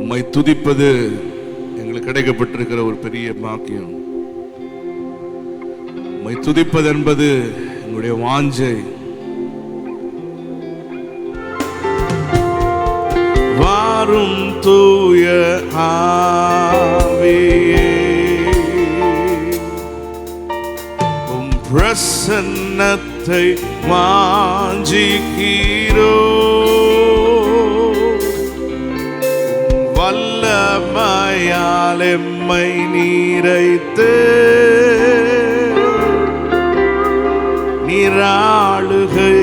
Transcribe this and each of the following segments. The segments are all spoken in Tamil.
உம்மை துதிப்பது எங்களுக்கு கிடைக்கப்பட்டிருக்கிற ஒரு பெரிய பாக்கியம். உம்மை துதிப்பது என்பது எங்களுடைய வாஞ்சை. வாரும் தூய ஆவியே, உம் பிரசன்னத்தை வாஞ்சிக்கிறோ, வல்லமையால் எம்மை நீரைத்து நீராளுகை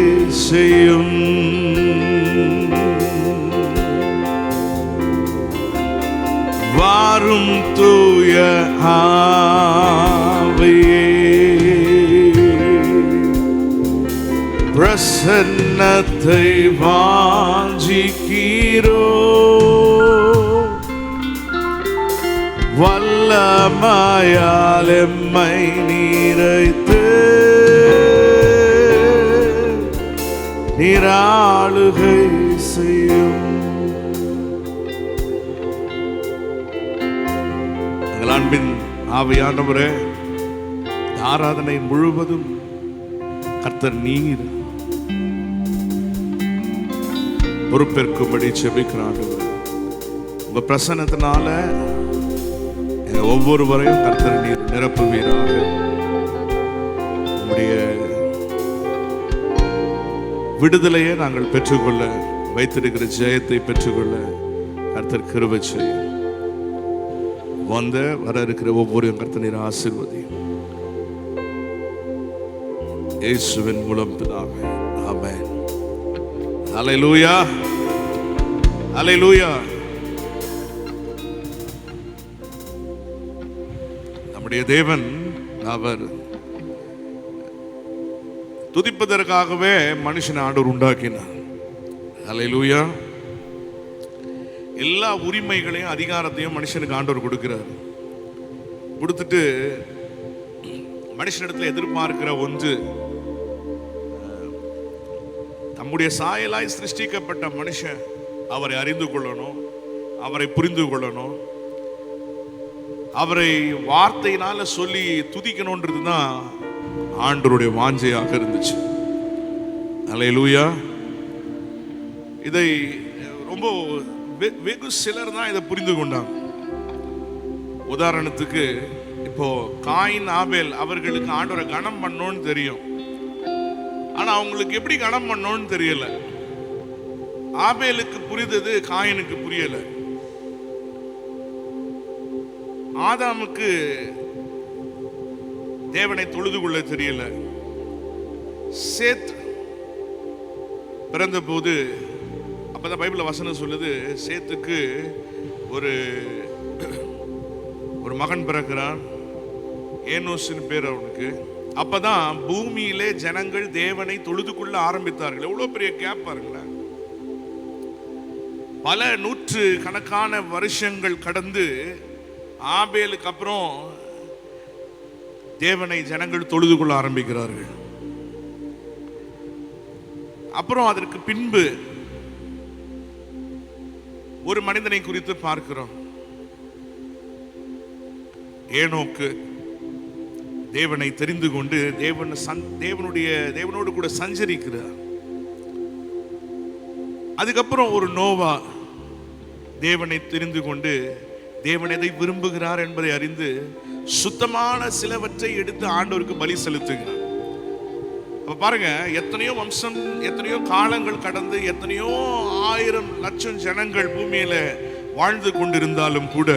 செய்யும். வாரும் தூய ஆவியே, பிரசன்னத்தை வாஞ்சிக்கிறோ, வல்லமையால் எம்மை நீரைத்து நீராளுகை செய்யும். அன்பின் ஆவியானவரே, ஆராதனை முழுவதும் கர்த்தர் நீர் பொறுப்பேற்கும்படி செபிக்கிறார். உங்க பிரசன்னத்தினால எங்க ஒவ்வொருவரையும் கர்த்தர் நீர் நிரப்புவீராக. உங்களுடைய விடுதலையை நாங்கள் பெற்றுக்கொள்ள, வைத்திருக்கிற ஜெயத்தை பெற்றுக்கொள்ள கர்த்தர் கிருபை செய்யும். வர இருக்கிற ஒவ்வொரு கர்த்தர் நீர் ஆசீர்வதியும். இயேசுவின் மூலம் பிதாவே, ஆமென். ஹல்லேலூயா, ஹல்லேலூயா. நம்முடைய தேவன் அவர் துதிப்பதற்காகவே மனுஷன் ஆண்டவர் உண்டாக்கினார். ஹல்லேலூயா. எல்லா உரிமைகளையும் அதிகாரத்தையும் மனுஷனுக்கு ஆண்டவர் கொடுக்கிறார். கொடுத்துட்டு மனுஷனிடத்தில் எதிர்பார்க்கிற ஒன்று, நம்முடைய சாயலாய் சிருஷ்டிக்கப்பட்ட மனுஷன் அவரை அறிந்து கொள்ளணும், அவரை புரிந்து கொள்ளணும், அவரை வார்த்தையினால சொல்லி துதிக்கணும்ன்றது தான் ஆண்டவருடைய வாஞ்சையாக இருந்துச்சு. அல்லேலூயா. இதை ரொம்ப வெகு சிலர் தான் இதை புரிந்து கொண்டாங்க. உதாரணத்துக்கு இப்போ காயின் ஆபேல் அவர்களுக்கு ஆண்டவரை கனம் பண்ணணும்னு தெரியும், ஆனா அவங்களுக்கு எப்படி கனம் பண்ணணும்னு தெரியல. ஆபேலுக்கு புரிந்தது காயினுக்கு புரியல. ஆதாமுக்கு தேவனை தொழுது கொள்ள தெரியல. சேத் பிறந்த போது அப்பதான் பைபிள் வசனம் சொல்லுது, சேத்துக்கு ஒரு மகன் பிறக்கிறான், ஏனோஸ்னு பேர் அவனுக்கு. அப்பதான் பூமியிலே ஜனங்கள் தேவனை தொழுது கொள்ள ஆரம்பித்தார்கள். எவ்வளவு பெரிய கேப் பாருங்களேன். பல நூற்று கணக்கான வருஷங்கள் கடந்து ஆபேலுக்கு அப்புறம் தேவனை ஜனங்கள் தொழுது கொள்ள ஆரம்பிக்கிறார்கள். அப்புறம் அதற்கு பின்பு ஒரு மனிதனை குறித்து பார்க்கிறோம். ஏனோக்கு தேவனை தெரிந்து கொண்டு தேவனோடு கூட சஞ்சரிக்கிறார். அதுக்கப்புறம் ஒரு நோவா தேவனை தெரிந்து கொண்டு தேவன் எதை விரும்புகிறார் என்பதை அறிந்து சுத்தமான சிலவற்றை எடுத்து ஆண்டவருக்கு பலி செலுத்துகிறார். அப்ப பாருங்க, எத்தனையோ வம்சம், எத்தனையோ காலங்கள் கடந்து எத்தனையோ ஆயிரம் லட்சம் ஜனங்கள் பூமியில வாழ்ந்து கொண்டிருந்தாலும் கூட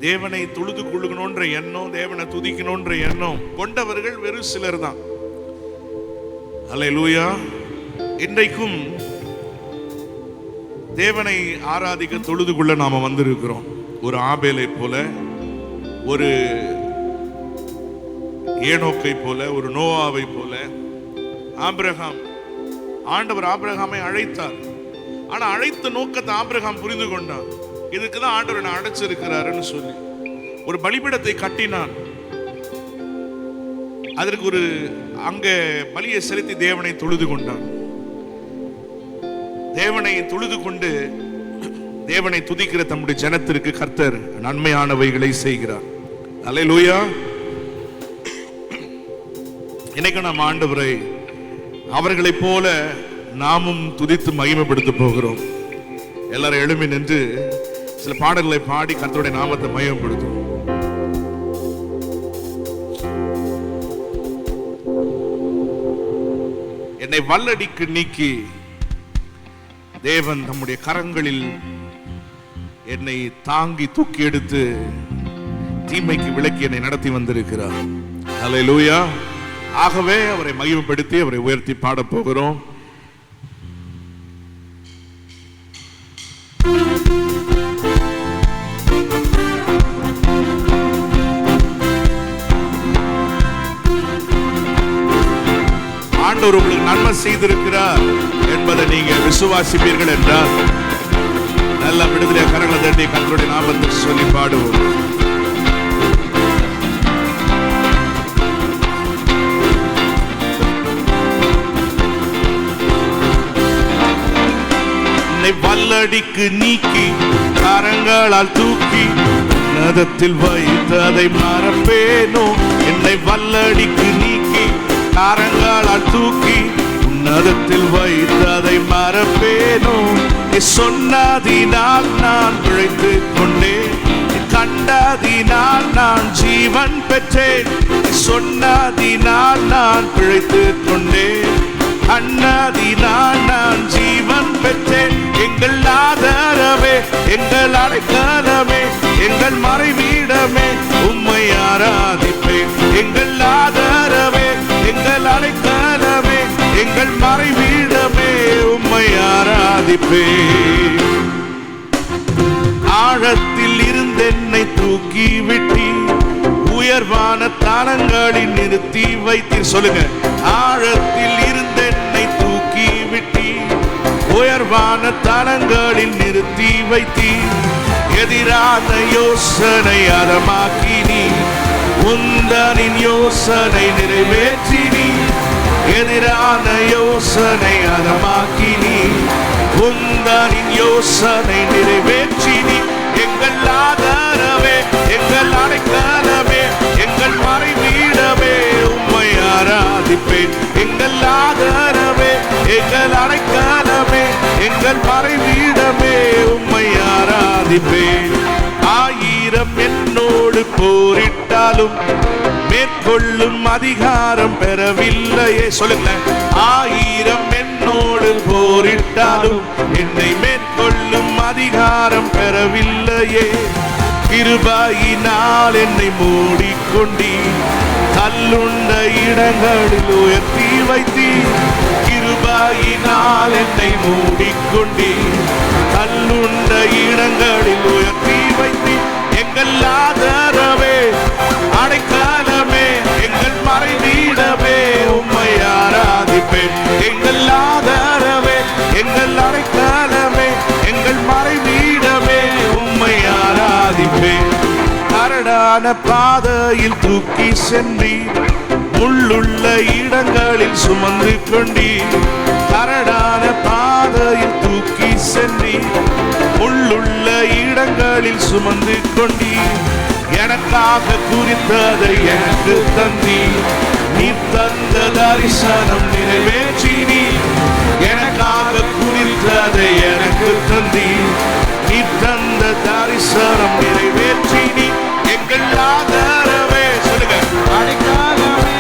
தேவனை தொழுது கொள்ளணுன்ற எண்ணம், தேவனை துதிக்கணுன்ற எண்ணம் கொண்டவர்கள் வெறும் சிலர் தான். அல்லேலூயா. இன்றைக்கும் தேவனை ஆராதிக்க தொழுது கொள்ள நாம வந்திருக்கிறோம். ஒரு ஆபேலை போல, ஒரு ஏனோக்கை போல, ஒரு நோவாவை போல. ஆபிரகாம், ஆண்டவர் ஆபிரகாமை அழைத்தார். ஆனா அழைத்த நோக்கத்தை ஆபிரகாம் புரிந்து கொண்டான். இதுக்குதான் ஆண்டவர் நான் அழைச்சிருக்கிறாருன்னு சொல்லி ஒரு பலிபீடத்தை கட்டினான். அதற்கு ஒரு அங்க பலியை செலுத்தி தேவனை தொழுது கொண்டான். தேவனை தொழுது கொண்டு தேவனை துதிக்கிற தம்முடைய ஜனத்திற்கு கர்த்தர் நன்மையானவைகளை செய்கிறார். அல்லேலூயா. இன்னைக்கு நாம் ஆண்டவரை அவர்களைப் போல நாமும் துதித்து மகிமைப்படுத்த போகிறோம். எல்லாரும் எழும்பி நின்று சில பாடல்களை பாடி கர்த்தருடைய நாமத்தை மகிமைப்படுத்தும். என்னை வல்லடிக்கு நீக்கி தேவன் தம்முடைய கரங்களில் என்னை தாங்கி தூக்கி எடுத்து தீமைக்கு விலக்கி என்னை நடத்தி வந்திருக்கிறார். அல்லேலூயா. ஆகவே அவரை மகிமைப்படுத்தி அவரை உயர்த்தி பாடப் போகிறோம். ஆண்டவர் உங்களுக்கு நன்மை செய்திருக்கிறார் என்பதை நீங்க விசுவாசிப்பீர்கள் என்றால் நல்ல விடுதலை கரங்களை தட்டி கர்த்தருடைய நாமத்தை சொல்லி பாடுவோம். என்னை வல்லடிக்கு நீக்கி கரங்களால் தூக்கி உன்னதத்தில் வைத்ததை மறப்பேனோ. என்னை வல்லடிக்கு நீக்கி கரங்களால் தூக்கி உன்னதத்தில் வைத்ததை மறப்பேனோ. சொன்னதினால் நான் பிழைத்து கொண்டேன், கண்டதினால் நான் ஜீவன் பெற்றேன். சொன்னதினால் நான் பிழைத்து கொண்டேன், கண்டதினால் நான் ஜீவன் பெற்றேன். எங்கள் ஆதரவே, எங்கள் அடைக்கலமே, எங்கள் மறைவீடமே, உம்மை ஆராதிப்பேன். எங்கள் ஆதரவே, எங்கள் அடைக்கலமே, எங்கள் மறைவீடமே, உம்மை ஆராதிப்பேன். ஆழத்தில் இருந்தென்னை தூக்கி விட்டி உயர்வான தலங்களில் நிறுத்தி வைத்தீர். சொல்லுங்க. ஆழத்தில் இருந்தென்னை தூக்கி விட்டி உயர்வான தலங்களில் நிறுத்தி வைத்தீர். எதிரான யோசனை அறமாக்கினி, உந்தனின் யோசனை நிறைவேற்றினி. எதிரான யோசனை அறமாக்கினி, உந்தனின் யோசனை நிறைவேற்றினி. எங்கள் ஆதரவே, எங்கள் அடைக்கலமே, எங்கள் மறைவீடமே, உம்மை ஆராதிப்பேன். எங்கள் ஆதரவே, எங்கள் அடைக்கலமே, எங்கள் மறைவீடமே, உம்மை ஆராதிப்பேன். ஆயிரம் என்னோடு போரிட்டாலும் மேற்கொள்ளும் அதிகாரம் பெறவில்லையே. சொல்லுங்க. ஆயிரம் என்னோடு போரிட்டாலும் என்னை மேற்கொள்ளும் அதிகாரம் பெறவில்லையே. கிருபையினால் என்னை மூடிக்கொண்டி தள்ளுண்ட இடங்களில் உயர்த்தி வைத்தி. கிருபையினால் என்னை மூடிக்கொண்டி தள்ளுண்ட இடங்களில் உயர்த்தி வைத்தி. எங்கள் ஆதரவே, அடைக்கலமே, எங்கள் மறைவீடமே, உம்மை ஆராதிப்பேன். எங்கள் ஆதரவே, எங்கள் அடைக்கலமே, எங்கள் மறைவீடமே, உம்மை ஆராதிப்பேன். கரடான பாதையில் தூக்கி சென்றி முள்ளுள்ள இடங்களில் சுமந்து கொண்டி. கரடான பாதையில் தூக்கி சென்றி முள்ளுள்ள இடங்களில் சுமந்து கொண்டி. எனக்காக குறித்ததை எனக்கு தந்தி, நீ தந்த தரிசனம் நிறைவேற்றினி. எனக்காக குறித்ததை எனக்கு தந்தி, நீ தந்த தரிசனம் நிறைவேற்றினி. எங்கள் ஆதரவே, சொல்லுங்க, அடைக்கலமே,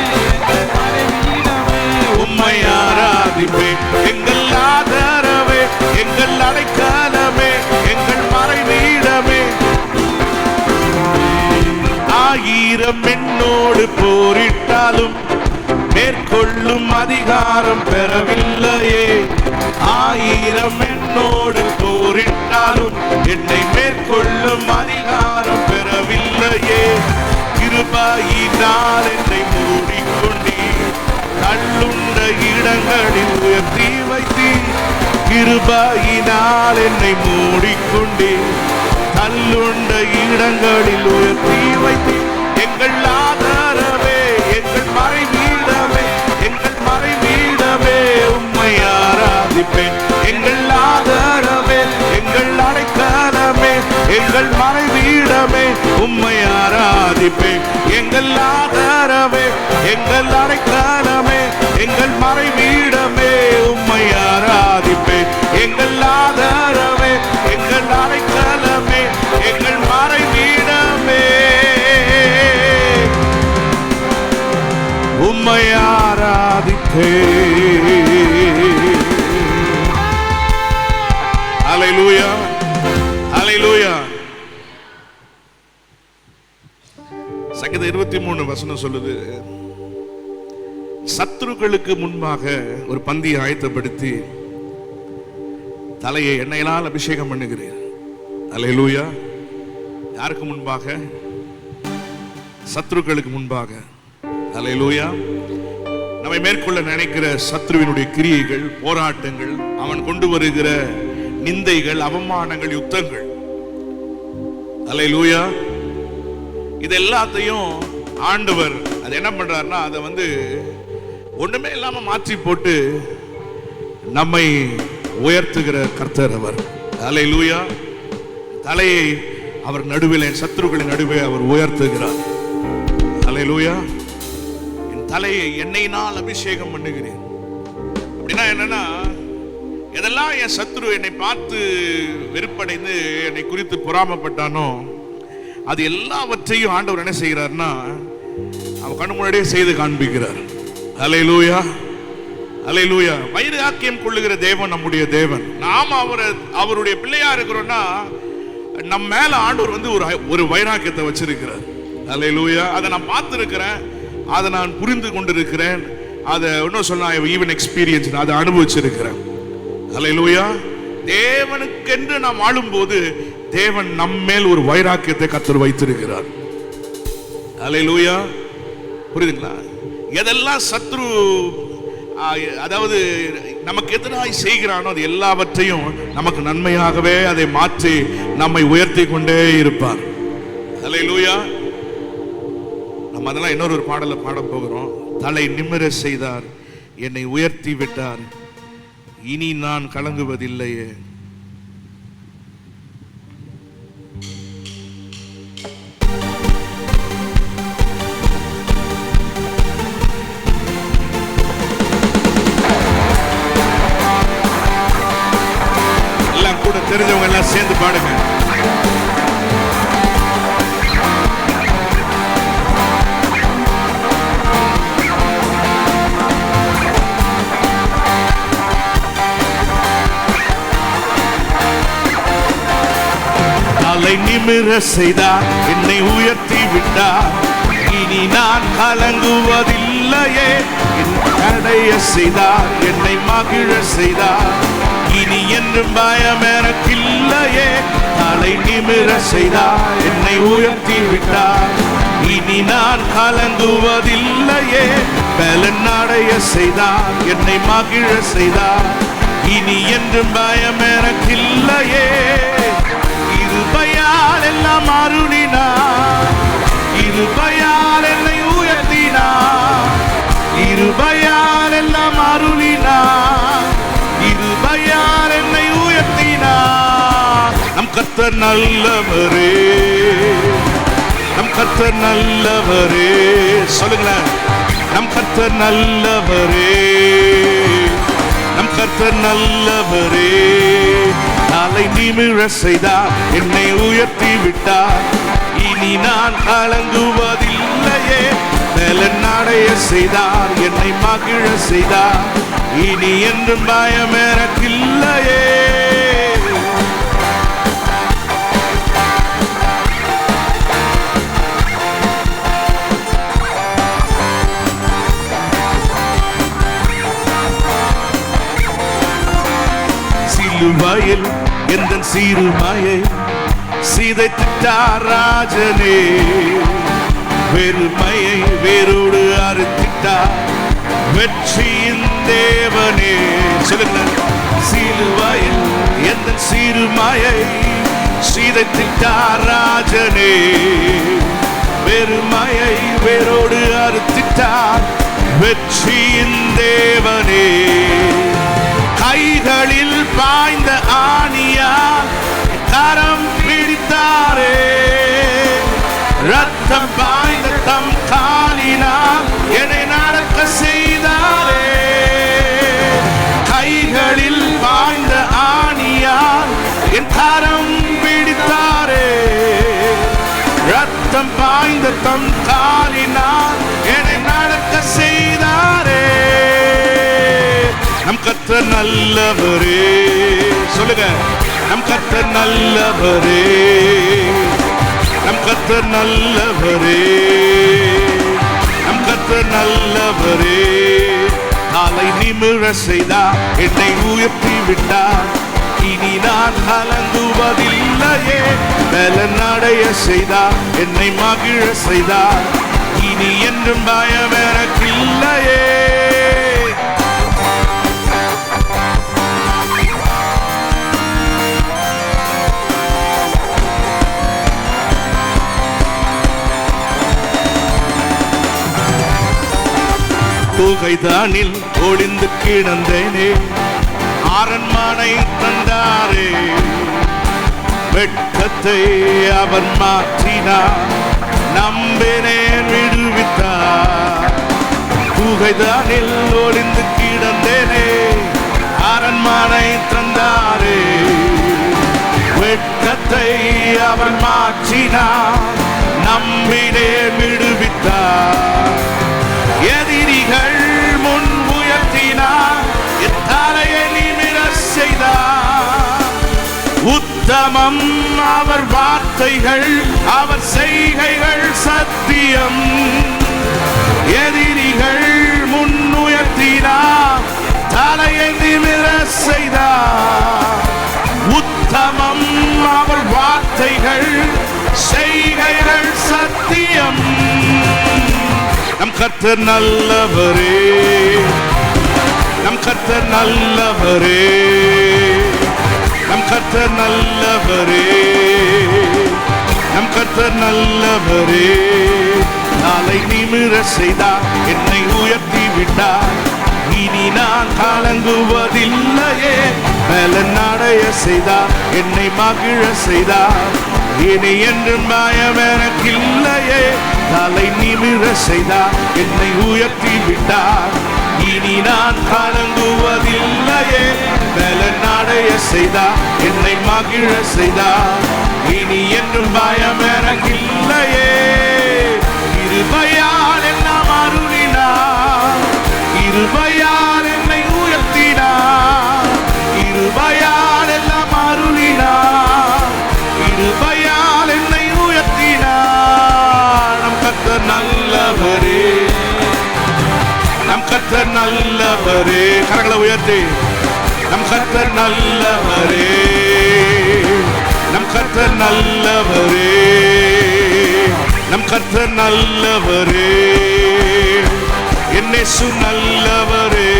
எங்கள் மறைவீடமே, உம்மை ஆராதிப்பேன். எங்கள் ஆதரவே, எங்கள் அடைக்கலமே, எங்கள் மறைவீடமே. ஆயிரம் என்னோடு போரிட்டாலும் மேற்கொள்ளும் அதிகாரம் பெறவில்லையே. ஆயிரம் என்னோடு போரிட்டாலும் என்னை மேற்கொள்ளும் அதிகாரம் பெறவில்லையே. கிருபையினால் என்னை மூடிக்கொண்டி தள்ளுண்ட இடங்களில் உயர்த்தி வைத்தி. கிருபையினால் என்னை மூடிக்கொண்டி தள்ளுண்ட இடங்களில் உயர்த்தி வைத்தி. எங்கள் ஆதரவே, எங்கள் மறைவீடமே, எங்கள் மறைவீடமே, உம்மை ஆராதிப்பேன். எங்கள் ஆதரவே, எங்கள் அடைக்கலமே, ஆராதிப்பேன். எங்கள் ஆதரவே, எங்கள் அடைக்கலமே, எங்கள் மறைவீடமே, உம்மை ஆராதிப்பேன். எங்கள் ஆதரவே, எங்கள் அடைக்கலமே, எங்கள் மறைவீடமே, உம்மை ஆராதிப்பேன். ஹல்லேலூயா, ஹல்லேலூயா. சங்கீதம் 23 வசனம் சொல்லுது, சத்துருக்களுக்கு முன்பாக ஒரு பந்தியை ஆயத்தப்படுத்தி தலையை எண்ணெயினால் அபிஷேகம் பண்ணுகிறேன். ஹல்லேலூயா. யாருக்கு முன்பாக? சத்துருக்களுக்கு முன்பாக. ஹல்லேலூயா. நம்மை மேற்கொள்ள நினைக்கிற சத்ருவினுடைய கிரியைகள், போராட்டங்கள், அவன் கொண்டு வருகிற நிந்தைகள், அவமானங்கள், யுத்தங்கள், ஹல்லேலூயா, இது எல்லாத்தையும் ஆண்டவர் அது என்ன பண்றாருன்னா, அதை ஒண்ணுமே இல்லாம மாற்றி போட்டு நம்மை உயர்த்துகிற கர்த்தர் அவர். ஹல்லேலூயா. தலையை அவர் நடுவில், என் சத்துருக்களின் நடுவே அவர் உயர்த்துகிறார். ஹல்லேலூயா. என் தலையை எண்ணெயினால் அபிஷேகம் பண்ணுகிறேன். அப்படின்னா என்னன்னா, எதெல்லாம் என் சத்துரு என்னை பார்த்து வெறுப்படைந்து என்னை குறித்து பொறாமப்பட்டானோ அது எல்லாவற்றையும் ஆண்டவர் என்ன செய்கிறார்னா, அவன் கண்ணு முன்னாடியே செய்து காண்பிக்கிறார். ஹல்லேலூயா, ஹல்லேலூயா. வைராக்கியம் கொள்ளுகிற தேவன் நம்முடைய தேவன். நாம் அவருடைய பிள்ளையா இருக்கிறோம்னா நம்ம மேல ஆண்டவர் ஒரு வைராக்கியத்தை வச்சிருக்கிறார். ஹல்லேலூயா. அதை நான் பார்த்திருக்கிறேன், அதை நான் புரிந்து கொண்டிருக்கிறேன், அதை இன்னும் சொன்னா ஈவன் எக்ஸ்பீரியன்ஸ், அதை அனுபவிச்சிருக்கிறேன். ஹல்லேலூயா. தேவனுக்கென்று நாம் ஆளும்போது தேவன் நம்மேல் ஒரு வைராக்கியத்தை கர்த்தர் வைத்திருக்கிறார். ஹல்லேலூயா. புரியுதுங்களா? எதெல்லாம் சத்ரு அதாவது நமக்கு எதிராக செய்கிறானோ அது எல்லாவற்றையும் நமக்கு நன்மையாகவே அதை மாற்றி நம்மை உயர்த்தி கொண்டே இருப்பார். ஹல்லேலூயா. நம்ம அதெல்லாம் இன்னொரு பாடலை பாட போகிறோம். தலை நிமிர செய்தார், என்னை உயர்த்தி விட்டார், இனி நான் கலங்குவதில்லையே. எல்லாம் கூட தெரிஞ்சவங்க எல்லாம் சேர்ந்து பாடுங்க. தலை நிமிர செய்தார், என்னை உயர்த்தி விட்டார், இனி நான் கலங்குவதில்லையே. அடைய செய்தார், என்னை மகிழ செய்தார், இனி என்றும் பயம் எனக்கில்லையே. தலை நிமிர செய்தார், என்னை உயர்த்தி விட்டார், இனி நான் கலங்குவதில்லையே. பலன் அடைய செய்தார், என்னை மகிழ செய்தார், இனி என்றும் பயம் எனக்கில்லையே. கிருபையால் எல்லாம் அருளினார், கிருபையால் என்னை உயர்த்தினார், கிருபையால் எல்லாம் அருளினார், கிருபையால் என்னை உயர்த்தினார். நம் கர்த்தர் நல்லவரே, நம் கர்த்தர் நல்லவரே. சொல்லுங்களேன், நம் கர்த்தர் நல்லவரே, நம் கர்த்தர் நல்லவரே. தலை நிமிர செய்தார், என்னை உயர்த்தி விட்டார், இனி நான் கலங்குவதில்லையே. பலன் அடைய செய்தார், என்னை மகிழ செய்தார், இனி என்றும் பயம் எனக்கில்லையே. சிலுவையில் எந்த சிறுமையை சிதைத்திட்டார் ராஜனே, வெறுமையை வேரோடு அறுத்திட்டார் வெற்றியின் தேவனே. சொல்லுங்க, சிலுவையில் எந்த சிறுமையை சிதைத்திட்டார் ராஜனே, வெறுமையை வேரோடு அறுத்திட்டார் வெற்றியின் தேவனே. கைகளில் பாய்ந்த ஆணியால் கரம் பிடித்தாரே, ரத்தம் என் கரம் பிடித்தாரே, ரத்தம் பாய்ந்த தம் காலினால் என்னை நடக்க செய்தாரே. நம் கர்த்தர் நல்லவரே, சொல்லுங்க, நம் கர்த்தர் நல்லவரே, நம் கர்த்தர் நல்லவரே, நம் கர்த்தர் நல்லவரே. காலை நிமிர செய்தார், என்னை உயர்த்தி விட்டார், இனி நான் கலங்குவதில்லையே. பலன் அடைய செய்தார், என்னை மகிழ செய்தார், இனி என்றும் பயம் எனக்கில்லையே. புகைதானில் ஒளிந்து கிடந்தேனே, அரண்மனை தந்தாரே, வெட்கத்தை அவர் மாற்றினார், நம்பினேன் விடுவித்தார். புகைதானில் ஒளிந்து கிடந்தேனே, அரண்மனை தந்தாரே, வெட்கத்தை அவர் மாற்றினார், நம்பினேன் விடுவித்தார். எதிரிகள் முன் உயர்த்தினார், என் தலையை நிமிர செய்தார். உத்தமம் அவர் வார்த்தைகள், அவர் செய்கைகள் சத்தியம். எதிரிகள் முன் உயர்த்தினார், தலையை நிமிர செய்தார். உத்தமம் அவர் வார்த்தைகள், செய்கைகள் சத்தியம். நம் கர்த்தர் நல்லவரே, நம் கர்த்தர் நல்லவரே, நம் கர்த்தர் நல்லவரே, நம் கர்த்தர் நல்லவரே. நாளை நிமிர செய்தார், என்னை உயர்த்தி விட்டார், இனி நான் கலங்குவதில்லையே. பலன் அடைய செய்தார், என்னை மகிழ செய்தார், இனி என்றும் பயம் எனக்கில்லையே. தலை நிமிர செய்தார், என்னை உயர்த்தி விட்டார், இனி நான் கலங்குவதில்லையே. பலன் அடைய செய்தார், என்னை மகிழ செய்தார், இனி என்றும் பயம் எனக்கில்லையே. கிருபையால் எல்லாம் அருளினார், கிருபையால் என்னை உயர்த்தினார், கிருபையால் எல்லாம் அருளினார், கிருபையால் என்னை உயர்த்தினார். நம் கர்த்தர் நல்லவரே, நம் கர்த்தர் நல்லவரே. கரங்களை உயர்த்தி, நம் கர்த்தர் நல்லவரே, நம் கர்த்தர் நல்லவரே, நம் கர்த்தர் நல்லவரே. என் இயேசு நல்லவரே,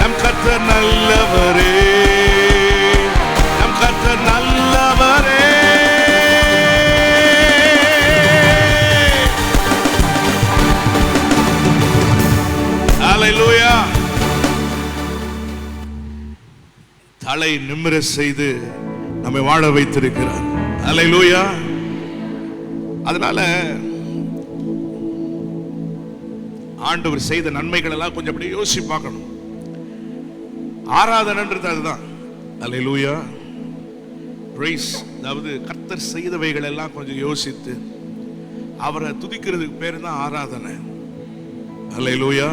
நம் கர்த்தர் நல்லவரே, நம் கர்த்தர் நல்லவரே. ஹல்லேலூயா. தலை நிமிர செய்து நம்மை வாழ வைத்திருக்கிறார். ஹல்லேலூயா. அதனால ஆண்டவர் செய்த நன்மைகள் எல்லாம் கொஞ்சம் அப்படியே யோசிச்சு பார்க்கணும். ஆராதனைன்றது அதுதான். ஹல்லேலூயா. பிரைஸ், அதாவது கர்த்தர் செய்தவைகள் எல்லாம் கொஞ்சம் யோசித்து அவரை துதிக்கிறதுக்கு பேர் தான் ஆராதனை. ஹல்லேலூயா.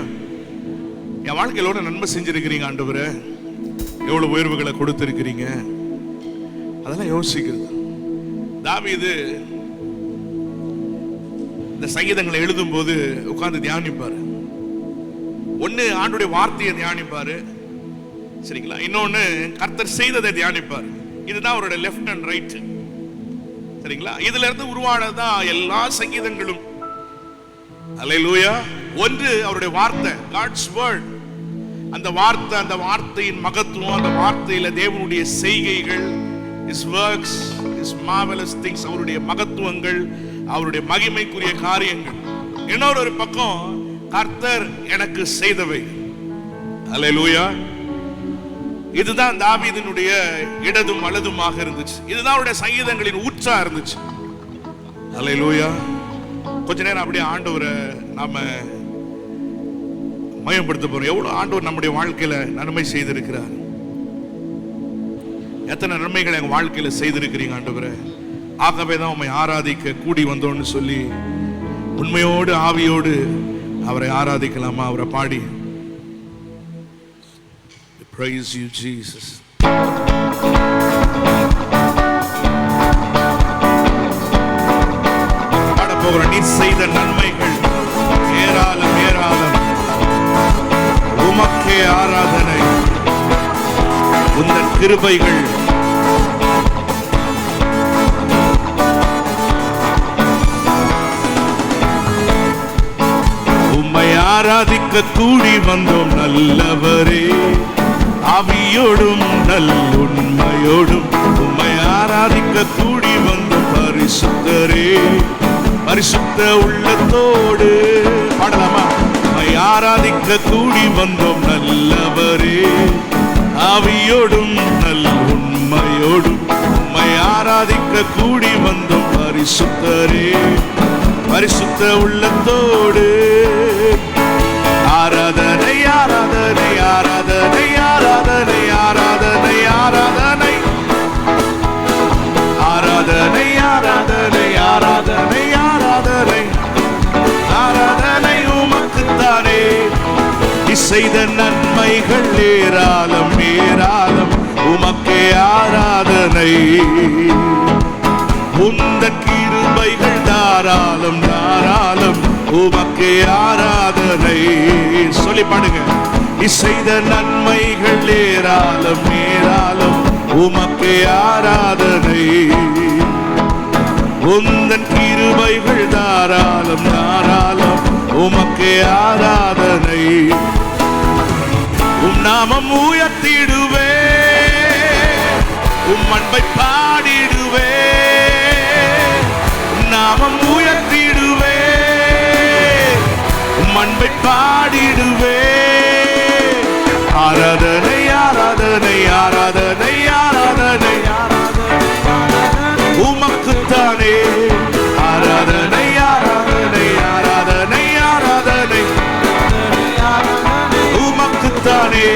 என் வாழ்க்கையிலோட நன்மை செஞ்சிருக்கிறீங்க ஆண்டவரே, எவ்வளவு உயர்வுகளை கொடுத்திருக்கிறீங்க, அதெல்லாம் யோசிக்கிறது. தாவீது இந்த சங்கீதங்களை எழுதும் போது உட்கார்ந்து தியானிப்பாரு. ஒண்ணு ஆண்டுடைய வார்த்தையை தியானிப்பாரு, சரிங்களா, இன்னொன்னு கர்த்தர் செய்ததை தியானிப்பாரு. இதுதான் அவருடைய லெஃப்ட் அண்ட் ரைட், சரிங்களா. இதுல இருந்து உருவானதான் எல்லா சங்கீதங்களும். ஹல்லேலூயா. ஒன்று அவருடைய வார்த்தை, God's word. அந்த வார்த்தை, அந்த வார்த்தையின் மகத்துவம், அந்த வார்த்தையில தேவனுடைய செய்கைகள், his works, his marvelous things, அவருடைய மகத்துவங்கள், அவருடைய மகிமைக்குரிய காரியங்கள். இன்னொரு பக்கம் கர்த்தர் எனக்கு செய்தவை. ஹல்லேலூயா. இதுதான் தாவீதினுடைய இடதும் வலதுமாக இருந்துச்சு. இதுதான் அவருடைய சங்கீதங்களின் ஊற்றா இருந்துச்சு. ஹல்லேலூயா. கொஞ்ச நேரம் அப்படியே ஆண்டவரை நாம மயப்படுத்த போறோம். எவ்வளவு ஆண்டவர் நம்முடைய வாழ்க்கையில நன்மை செய்திருக்கிறார். எத்தனை நன்மைகளை எங்க வாழ்க்கையில செய்திருக்கிறீங்க ஆண்டவரே. ஆகவே தான் உம்மை ஆராதிக்க கூடி வந்தோம்னு சொல்லி உண்மையோடு ஆவியோடு அவரை ஆராதிக்கலாமா? அவரை பாடி praise you Jesus. பாடப்போகிற நீ செய்த நன்மைகள் ஏராளம் ஏராளம், உமக்கே ஆராதனை. உந்தன் கிருபைகள் உம்மை ஆராதிக்க கூடி வந்தோம் நல்லவரே, ஆவியோடும் நல்லுண்மையோடும் உம்மை ஆராதிக்க கூடி வந்தோம் பரிசுத்தரே. பரிசுத்த உள்ளத்தோடு பாடலாமா? உம்மை ஆராதிக்க கூடி வந்தோம் நல்லவரே, ஆவியோடும் நல்லுண்மையோடும் உம்மை ஆராதிக்க கூடி வந்தோம் பரிசுத்தரே. பரிசுத்த உள்ளத்தோடு ஆராதனை ஆராதனை ஆராதனை ஆராதனை ஆராதனை ஆராதனை ஆராதனை ஆராதனை ஆராதனை ஆராதனை ஆராதனை உமக்குத்தானே. நீ செய்த நன்மைகள் ஏராளம் ஏராளம், உமக்கே ஆராதனை. உந்தன் கிருபைகள் தாராளம் தாராளம், உமக்கே ஆராதனை. சொல்லி பாடுங்க. நீ செய்த நன்மைகள் ஏராளம் ஏராளம், உமக்கே ஆராதனை. உந்தன் கிருபைகள் தாராளம் தாராளம், உமக்கே ஆராதனை. உம் நாமம் உயர்த்திடுவே, உம் அன்பை பாடிடுவே. உம் நாமம் உயர்த்திடுவே, உம் அன்பை பாடிடுவே. ஆராதனை ஆராதனை ஆராதனை ஆராதனை உமக்குத்தானே. ஆராதனை ஆராதனை ஆராதனை ஆராதனை உமக்குத்தானே.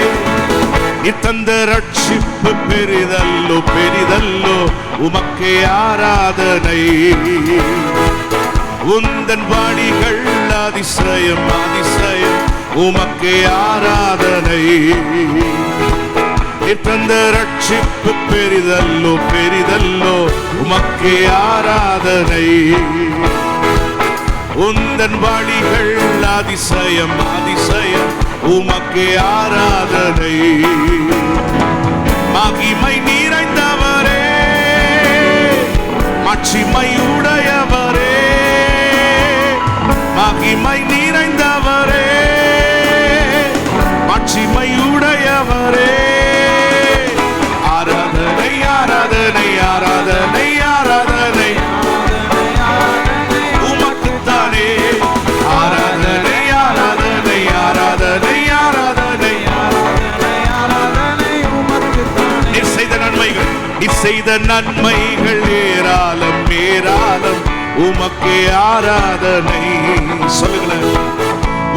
நீ தந்த ரட்சிப்பு பெரிதல்லோ பெரிதல்லோ, உமக்கே ஆராதனை. உந்தன் வாணிகள் அதிசயம் அதிசயம், உமக்கே ஆராதனை. நீ தந்த ரட்சிப்பு பெரிதல்லோ பெரிதல்லோ, உமக்கே ஆராதனை. உந்தன் வாணிகள் அதிசயம் அதிசயம், உமக்கே ஆராதனை. மகிமை நிறைந்தவரே, மாட்சிமை உடையவரே, மகிமை நிறைந்தவரே, மாட்சிமை உடையவரே. ஆராதனை ஆராதனை ஆராதனை ஆராதனை உமக்குத்தானே. ஆராதனை ஆராதனை ஆராதனை ஆராதனை நீ செய்த நன்மைகள் நீ செய்த நன்மைகள் ஏராளம் ஏராளம், உமக்கே ஆராதனை. சொல்லுங்களேன்.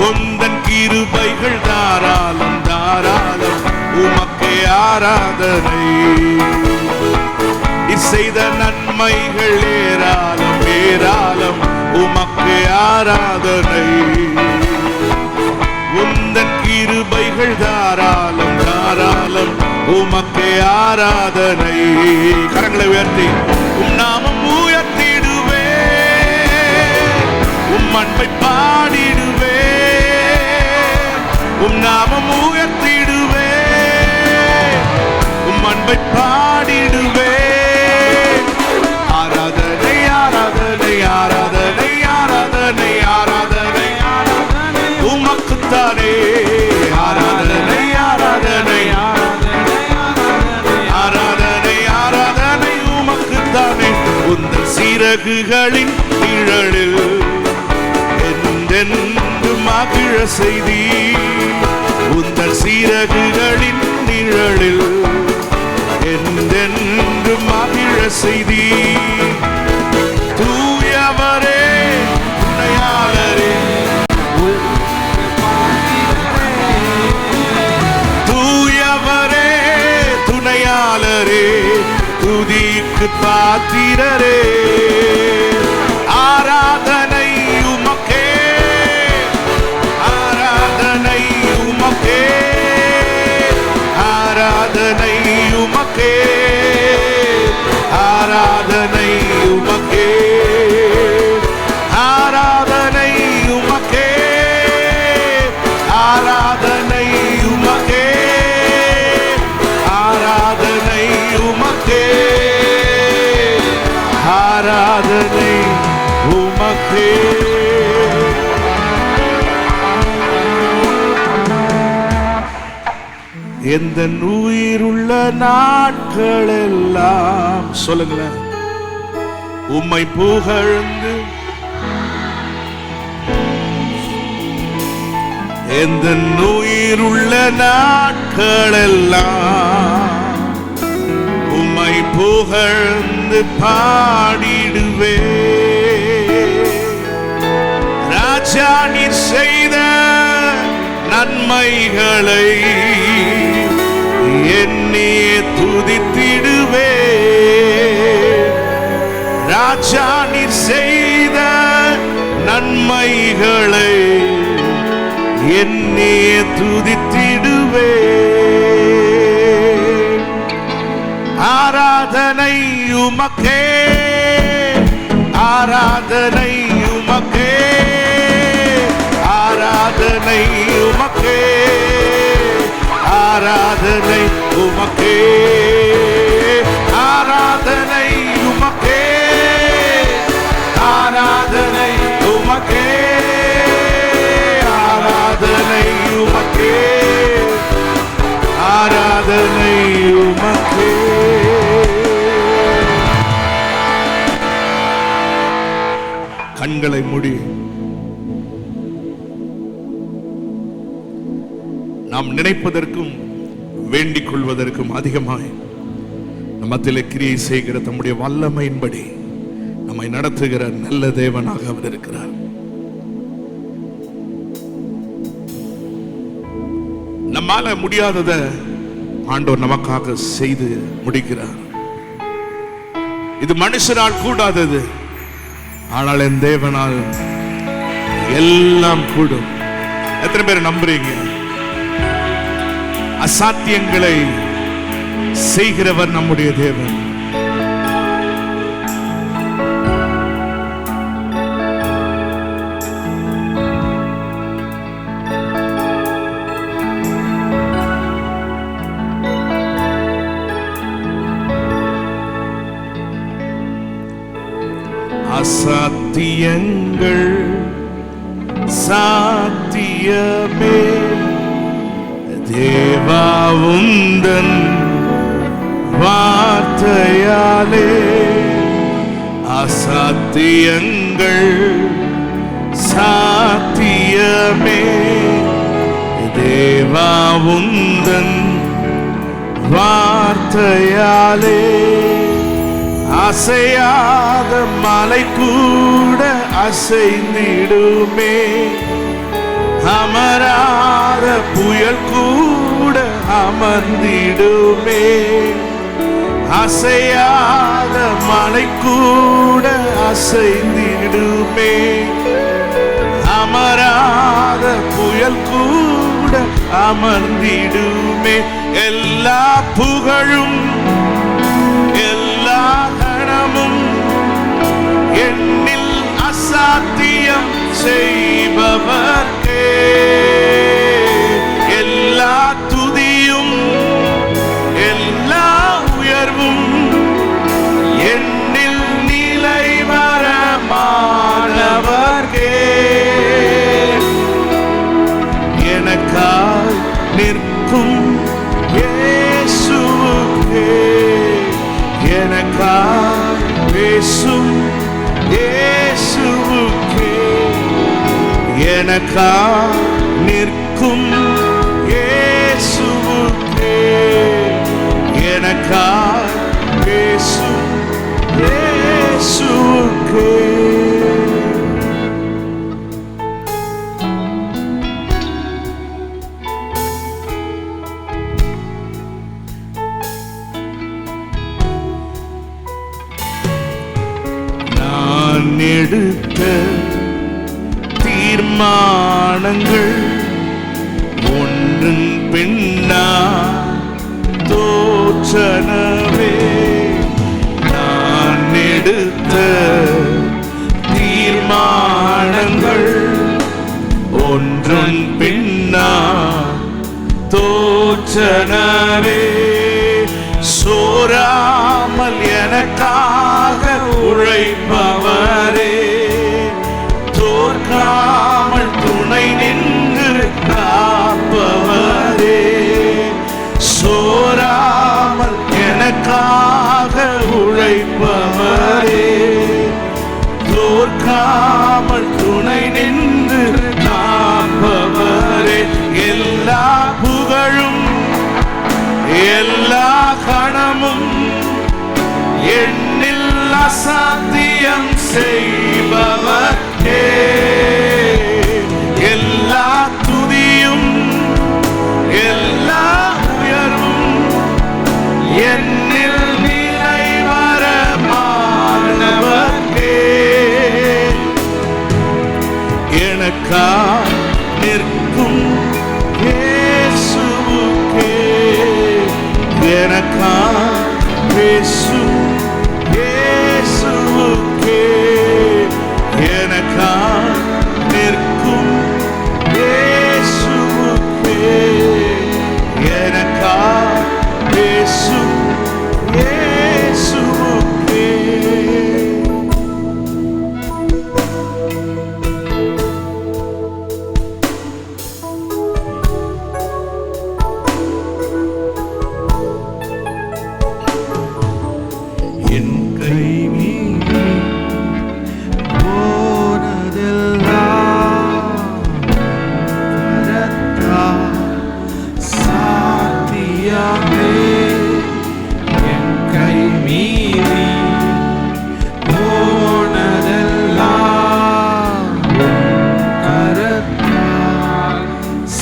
உந்தன் கிருபைகள் தாராளம் தாராளம், உமக்கே ஆராதனை. நீ செய்த நன்மைகள் ஏராளம் ஏராளம், உமக்கே ஆராதனை. உந்தன் கிருபைகள் தாராளம் தாராளம், உமக்கே ஆராதனை. கரங்களை உயர்த்தி உம் நாமம் உயர்த்திடுவே, உம் அன்பை பாடிடுவே. உம் நாமம் உயர்த்திடுவே, உம் அன்பை பாடிடுவே. ஆராதனை ஆராதனை ஆராதனை ஆராதனை ஆராதனை உமக்குத்தானே. ஆராதனை ஆராதனை ஆராதனை ஆராதனை உமக்குத்தானே. உந்தன் சிறகுகளின் நிழலில் என்றென்று மகிழ செய்தி. உந்தன் சிறகுகளின் நிழலில் என்றென்று மகிழ செய்தி. தூயவரே துணையாளரே, தூயவரே துணையாளரே, துதிக்கு பாத்திரரே. ஆராதனை உமக்கே, ஆராதனை உமக்கே, ஆராதனை உமக்கே, ஆராதனை உமக்கே, ஆராதனை உமக்கே, ஆராதனை உமக்கே, ஆராதனை உமக்கே, ஆராதனை உமக்கே. எந்த உயிருள்ள நாட்கள் எல்லாம் சொல்லுங்களேன் உம்மை புகழ்ந்து, எந்த உயிருள்ள நாட்கள் எல்லாம் உம்மை புகழ்ந்து பாடிடுவே. ராஜா நீர் செய்த நன்மைகளை எண்ணி துதித்திடுவே. ராஜா நீர் செய்த நன்மைகளை எண்ணி துதித்திடுவே. ஆராதனை உமக்கே, ஆராதனை உமக்கே, ஆராதனை உமக்கே, ஆராதனை உமக்கே, ஆராதனை உமக்கே, ஆராதனை உமக்கே, ஆராதனை உமக்கே, ஆராதனை உமக்கே. கண்களை மூடி நாம் நினைப்பதற்கும் வேண்டிக் கொள்வதற்கும் அதிகமாய் நம்மத்திலே கிரியை செய்கிற தம்முடைய வல்லமையின்படி நம்மை நடத்துகிற நல்ல தேவனாக அவர் இருக்கிறார். நம்மால முடியாததை ஆண்டவர் நமக்காக செய்து முடிக்கிறார். இது மனுஷனால் கூடாதது, ஆனால் என் தேவனால் எல்லாம் கூடும். எத்தனை பேர் நம்புறீங்க? அசாத்தியங்களை செய்கிறவர் நம்முடைய தேவன். அசாத்தியங்கள் சாத்தியமே தேவா உந்தன் வார்த்தையாலே. அசாத்தியங்கள் சாத்தியமே தேவா உந்தன் வார்த்தையாலே. அசையாத மலை கூட அசைந்திடுமே, அமராத புயல் கூட அமர்ந்திடுமே. அசையாத மலை கூட அசைந்திடுமே, அமராத புயல் கூட அமர்ந்திடுமே. எல்லா புகழும் எல்லா கணமும் எண்ணில் அசாத்தியம் செய்பவர்க்கே. எல்லா துதியும் எல்லா உயர்வும் எண்ணில் நிலைவரமானவர்க்கே. எனக்காய் நிற்கும் இயேசுவுக்கே, எனக்காய் பேசும் இயேசுவுக்கே, எனக்காய் நிற்கும் இயேசுவுக்கே, எனக்காய் பேசும் இயேசுவுக்கே. எடுத்த தீர்மானங்கள் ஒன்றின் பின்னா தோற்றனவே. நான் எடுத்த தீர்மானங்கள் ஒன்றன் பின்னா தோற்றனவே. சோராமல் எனக்காக உழைப்பவரே, தோற்காமல் துணை நின்று காப்பவரே. சோராமல் எனக்காக உழைப்பவரே, தோற்காமல் துணை நின்று காப்பவரே. எல்லா புகழும் எல்லா கணமும் எண்ணில் அசாத்தியம் செய்பவரே. எல்லா துதியும் எல்லா உயர்வும் எண்ணில் நிறைவரமானவரே. எனக்கா நிற்கும் இயேசுவுக்கே, எனக்கா பேசும் இயேசுவுக்கே, எனக்கா நிற்கும் இயேசுவுக்கே, எனக்கா பேசும் இயேசுவுக்கே. என் கை மீறி போனதெல்லாம் சாத்தியமே. என் கை மீறி போனதெல்லாம் கரத்தால்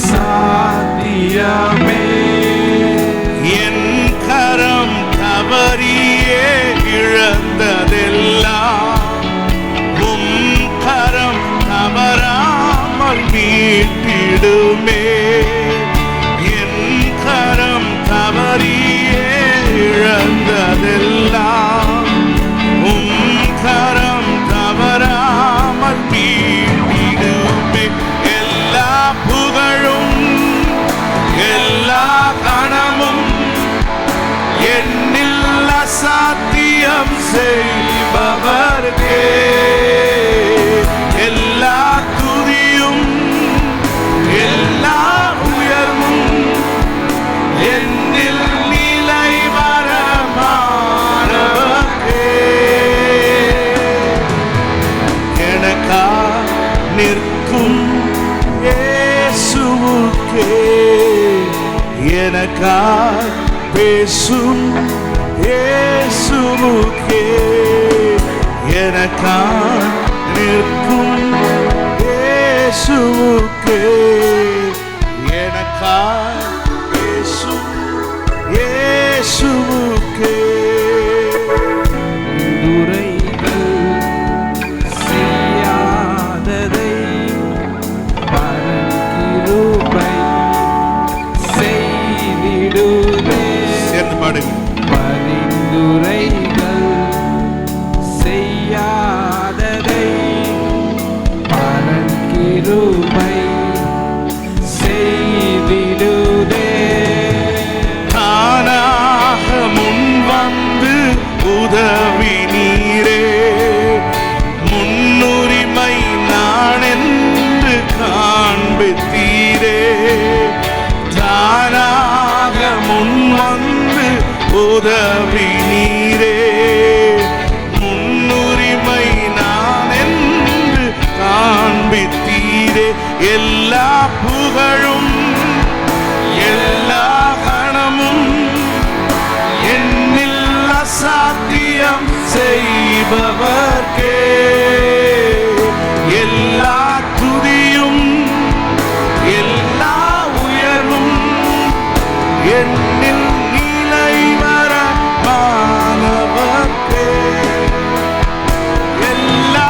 சாத்தியமே. என் கரம் தவறியே இழந்ததெல்லாம் உம் கரம் தவறாமல் மீட்டிடுமே. என் கரம் தவறியே இழந்ததெல்லாம் உம் கரம் தவறாமல் மீட்டிடுமே. எல்லா புகழும் எல்லா கணமும் என்னில் அசாத்தியம் செய்பவர்க்கே. எல்லா துதியும் எல்லா உயர்வும் என்னில் நிலைவரமானவர்க்கே. எனக்கா நிற்கும் இயேசுவுக்கே, எனக்கா பேசும் இயேசுவுக்கே, எனக்கா நிற்கும் இயேசுவுக்கே, எனக்கா பேசும் இயேசுவுக்கே. துரைகள் செய்யாததை பரங்கிருபை செய்திடுவே. சேர்ந்து பாடுங்க. பரிந்துரைகள் செய்யாததை பரங்கிருபை செய்திடுவே. தானாக முன் வந்து உதவி நீரே, முன்னுரிமை நான் என்று காண்பித்தீரே. தானாக முன் வந்து உதவி நீரே, முன்னுரிமை நான் என்று காண்பித்தீரே. எல்லா புகழும் எல்லா கணமும் என்னில் அசாத்தியம் செய்பவர்க்கே. எல்லா துதியும் எல்லா உயர்வும் என்னில் நிலைவரமானவர்க்கே. எல்லா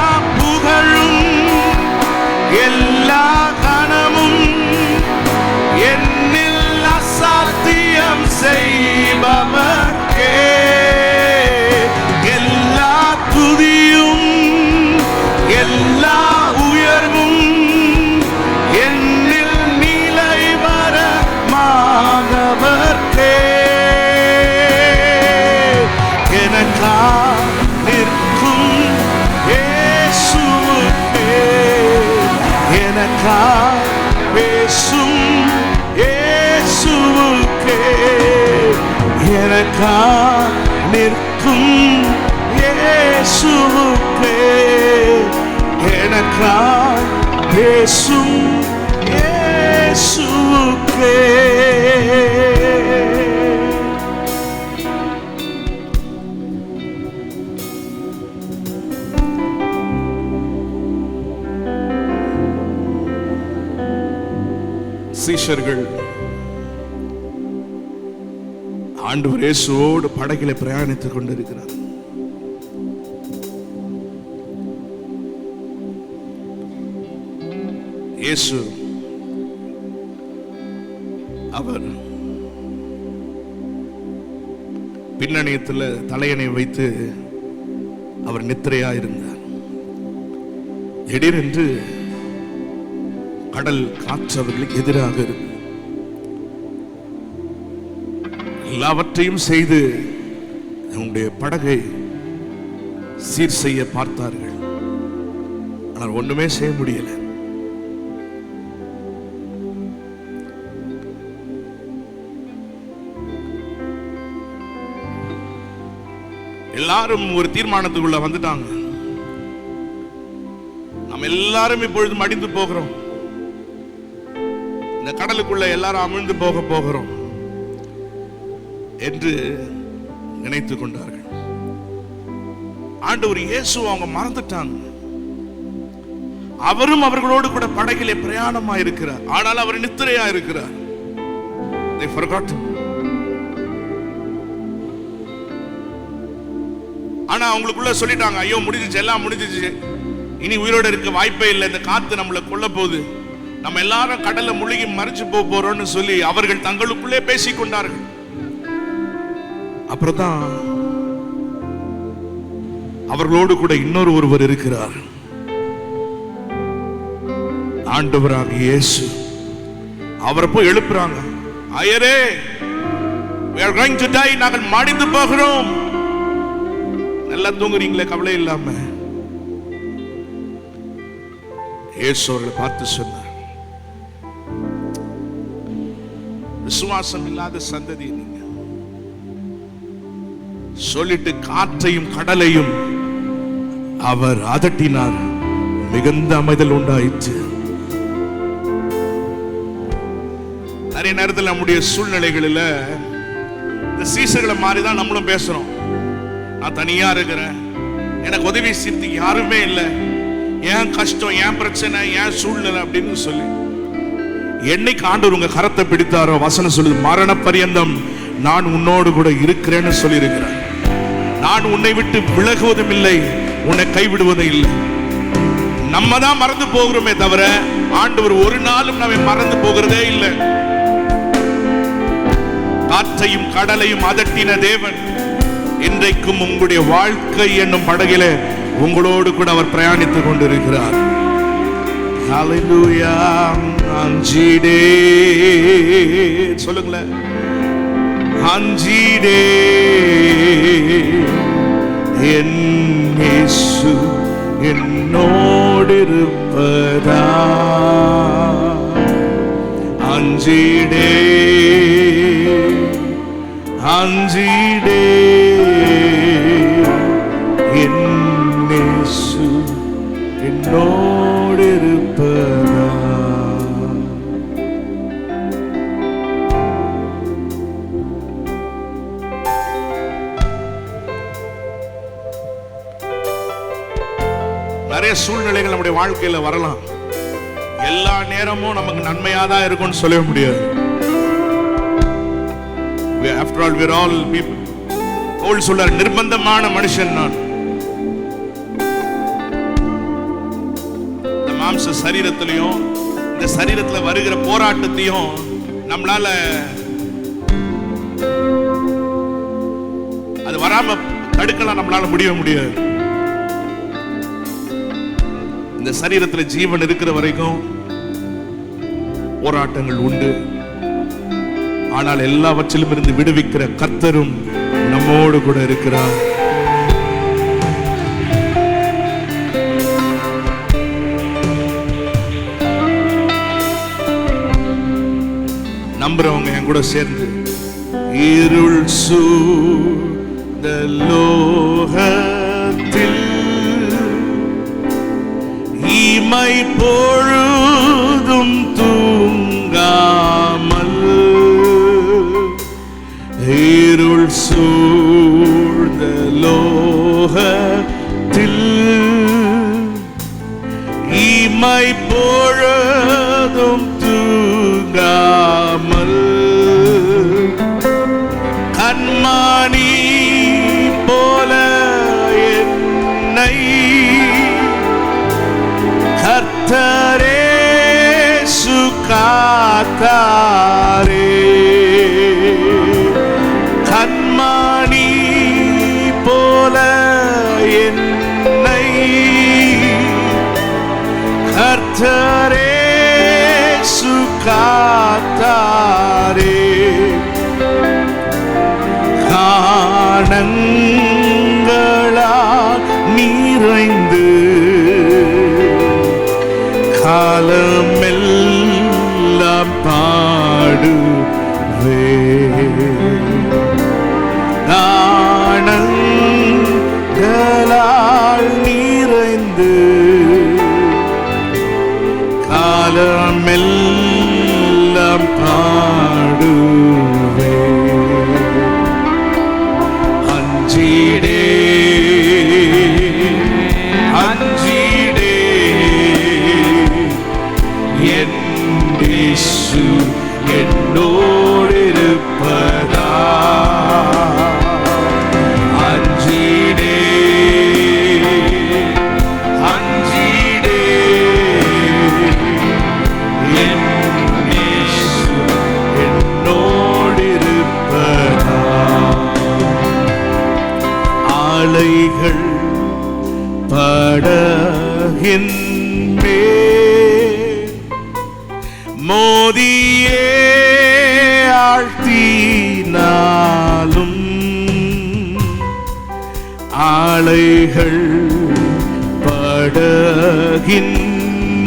எனக்கா பேசும் இயேசுவுக்கே, எனக்கா நிற்கும் இயேசுவுக்கே, எனக்கா பேசும் இயேசுவுக்கே. சீஷர்கள் ஆண்டவர் இயேசுவோடு படகிலே பிரயாணித்துக் கொண்டிருக்கிறார். இயேசு அவர் பின்னணியத்தில் தலையணை வைத்து அவர் நித்திரையா இருந்தார். திடீரென்று கடல் காற்று அவர்களுக்கு எதிராக இருக்கு. எல்லாவற்றையும் செய்து அவனுடைய படகை சீர் செய்ய பார்த்தார்கள். ஆனால் ஒண்ணுமே செய்ய முடியல. எல்லாரும் ஒரு தீர்மானத்துக்குள்ள வந்துட்டாங்க. நம்ம எல்லாரும் இப்பொழுது மடிந்து போகிறோம், இந்த கடலுக்குள்ள எல்லாரும் அமிழ்ந்து போகிறோம் என்று நினைத்துக் கொண்டார்கள். ஆண்டவர் இயேசு அவங்க மறந்துட்டாங்க. அவரும் அவர்களோடு கூட படகிலே பிரயாணமா இருக்கிறார். ஆனால் அவர் நித்திரையா இருக்கிறார். They forgot. ஆனா அவங்களுக்குள்ள சொல்லிட்டாங்க, ஐயோ முடிஞ்சிச்சு, எல்லாம் முடிஞ்சிச்சு, இனி உயிரோடு இருக்க வாய்ப்பே இல்லை, இந்த காத்து நம்மளை கொல்ல போகுது, நம்ம எல்லாரும் கடல்ல முழுகி மறிச்சு போறோம்னு சொல்லி அவர்கள் தங்களுக்குள்ளே பேசிக் கொண்டார்கள். அப்புறம்தான் அவர்களோடு கூட இன்னொரு ஒருவர் இருக்கிறார், ஆண்டவராக இயேசு. அவரை போய் எழுப்புறாங்க, ஐயரே, we are going to die, நாங்கள் மடிந்து போகிறோம். நல்லா தூங்குறீங்களே கவலை இல்லாம. இயேசு அவர்களை பார்த்து சொன்னார், விசுவாசம் இல்லாத சந்ததி நீங்க. சொல்லிட்டு காற்றையும் கடலையும் அவர் அதட்டினார், மிகுந்த அமைதல் உண்டாயிற்று. நிறைய நேரத்தில் நம்முடைய சூழ்நிலைகளில் இந்த சீசர்களை மாதிரிதான் நம்மளும் பேசுறோம். நான் தனியா இருக்கிறேன், எனக்கு உதவி செய்யறதுக்கு யாருமே இல்லை, ஏன் கஷ்டம், ஏன் பிரச்சனை, ஏன் சூழ்நிலை அப்படின்னு சொல்லி. என்னைக்கு ஆண்டவர் உங்க கரத்தை பிடித்தாரோ, வசனம் சொல்லுது, மரண பரியந்தம் நான் உன்னோடு கூட இருக்கிறேன்னு சொல்லி இருக்கிறேன். நான் உன்னை விட்டு விலகுவதும் இல்லை, உன்னை கைவிடுவதும் இல்லை. நம்ம தான் மறந்து போகிறோமே தவிர ஆண்டவர் ஒரு நாளும் நம்மை மறந்து போகிறதே இல்லை. காற்றையும் கடலையும் அதட்டின தேவன் இன்றைக்கும் உங்களுடைய வாழ்க்கை என்னும் படகிலே உங்களோடு கூட அவர் பிரயாணித்துக் கொண்டிருக்கிறார். ஹல்லேலூயா. அஞ்சிடே சொல்லுங்களேன், அஞ்சிடே என் இயேசு என்னோடு இருப்பதா, அஞ்சிடே அஞ்சிடே என் இயேசு என்னோடு இருப்பதா. நிறைய சூழ்நிலைகள் நம்முடைய வாழ்க்கையில வரலாம். எல்லா நேரமும் நமக்கு நன்மையாதான் இருக்கும்னு சொல்ல முடியாது. After all, we are all people. Pavul சொல்றார், நிர்பந்தமான மனுஷன் நான். இந்த மாம்ச சரீரத்திலையும் இந்த சரீரத்துல வருகிற போராட்டத்தையும் நம்மளால அது வராம தடுக்கலாம், நம்மளால முடியாது. இந்த சரீரத்துல ஜீவன் இருக்கிற வரைக்கும் போராட்டங்கள் உண்டு. ஆனால் எல்லாவற்றிலும் இருந்து விடுவிக்கிற கர்த்தரும் நம்மோடு கூட இருக்கிறார். நம்புறவங்க என் கூட சேர்ந்து இருள் சூழ்ந்த லோகத்தில் இமை பொழுதும் தூங்காமல் இருள் சூழ்ந்த லோகத்தில் இமை பொழுதும் தூங்காமல் கண்மணி போல என்னை கர்த்தரே சுகாத்தாரே கண்மணி போல என்னை கர்த்தரே சுகாத்தாரே காணங்களால் நிறைந்து காலமெல்லாம் பாடுவே காணங்களால் நிறைந்து காலமெல்லாம் பாடுவே அஞ்சிடே அஞ்சிடே என் இயேசு என்னோடு இருப்பதா அஞ்சிடே அஞ்சிடே என் இயேசு என்னோடு இருப்பதா ஆலைகள் படகின் மேல் மோதியே ஆழ்த்தினாலும் ஆலைகள் படகின்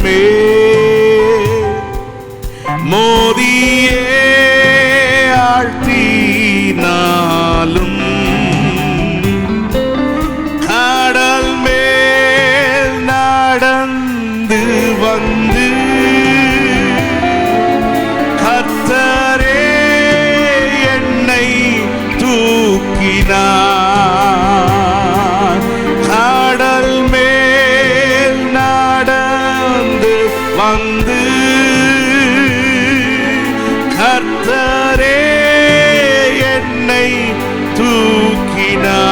மேல் மோதியே ஆழ்த்தினாலும் கடல் மேல் நடந்து வந்து கர்த்தரே என்னை தூக்கினார் கடல் மேல் நடந்து வந்து கர்த்தரே என்னை தூக்கினார்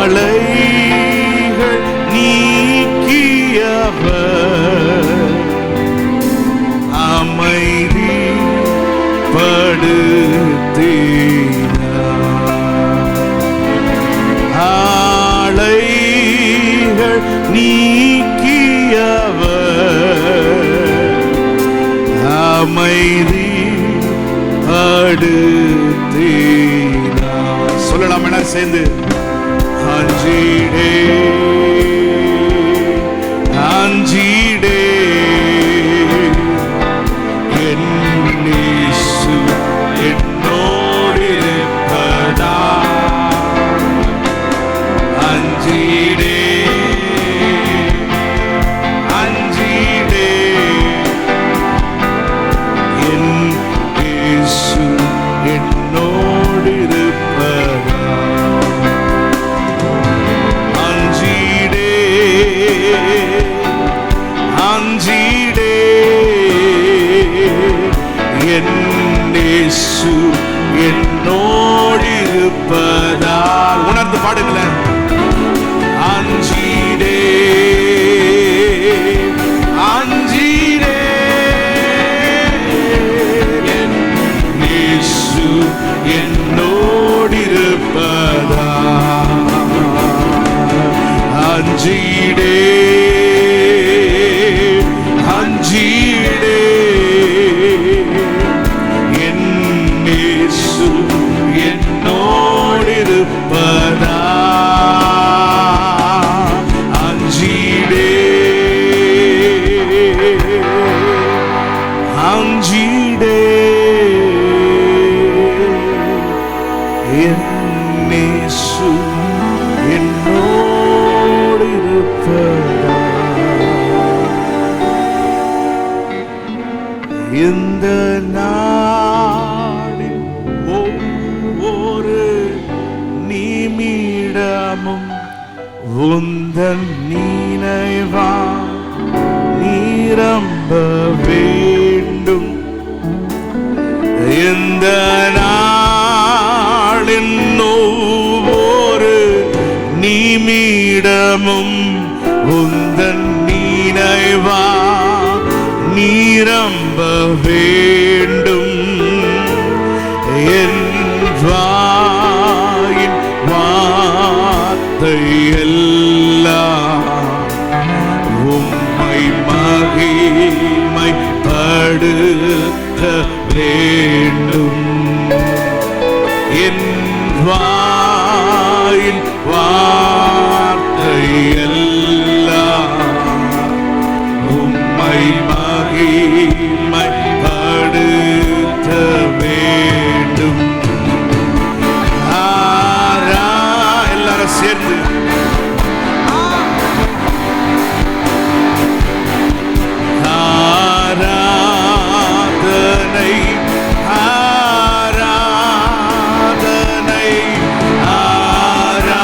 ஆலைகள் நீக்கியவர் அமைதி படுத்தினார் ஆலைகள் நீக்கியவர் அமைதி படுத்தினார் சொல்லலாம் என சேர்ந்து அஞ்சிடே அஞ்சிடே என் இயேசு என்னோடு இருப்பதா அஞ்சிடே அஞ்சிடே என் இயேசு என்னோடு இருப்பதா அஞ்சிடே அஞ்சிடே என் இயேசு என்னோடு இருப்பதால் உணர்ந்து பாடுங்களேன் அஞ்சிடே அஞ்சிடே என் இயேசு என்னோடு இருப்பதால் அஞ்சிடே அஞ்சிடே என் இயேசு என்னோடு என்னேசு என்னோடு இருப்பதா இந்த நாளில் ஒவ்வொரு நிமிடமும் உந்தன் நினைவா நிரம்ப வேண்டும். இந்த நாளின் ஒவ்வொரு நிமிடமும் உந்தன் நினைவா நிரம்ப வேண்டும். என் வாயின் வார்த்தை எல்லாம் உம்மை மகிமைப்படுத்த வேண்டும். என் வாயின் வார்த்தை எல்லாம் உம்மை மகிமைப்படுத்த வேண்டும். எல்லாரும் சேர்ந்து ஆராதனை ஆராதனை ஆராதனை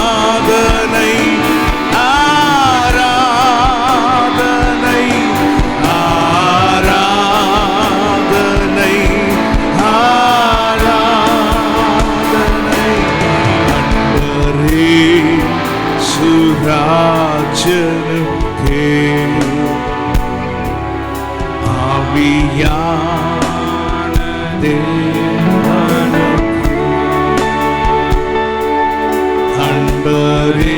ஆராதனை ஆராதனை ஆராதனை அன்பரே சுராஜனுக்கே ஆவியான தேவனுக்கே அன்பரே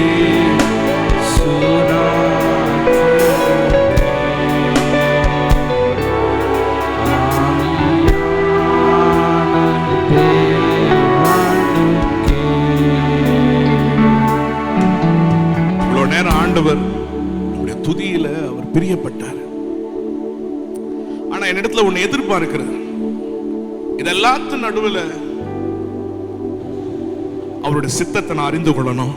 இவ்வளவு நேரம் ஆண்டவர் நம்முடைய துதியில அவர் பிரியப்பட்டார். ஆனா என்னிடத்துல ஒண்ணு எதிர்பார்க்கிறார். இதெல்லாத்தின் நடுவில் அவருடைய சித்தத்தை நான் அறிந்து கொள்ளணும்,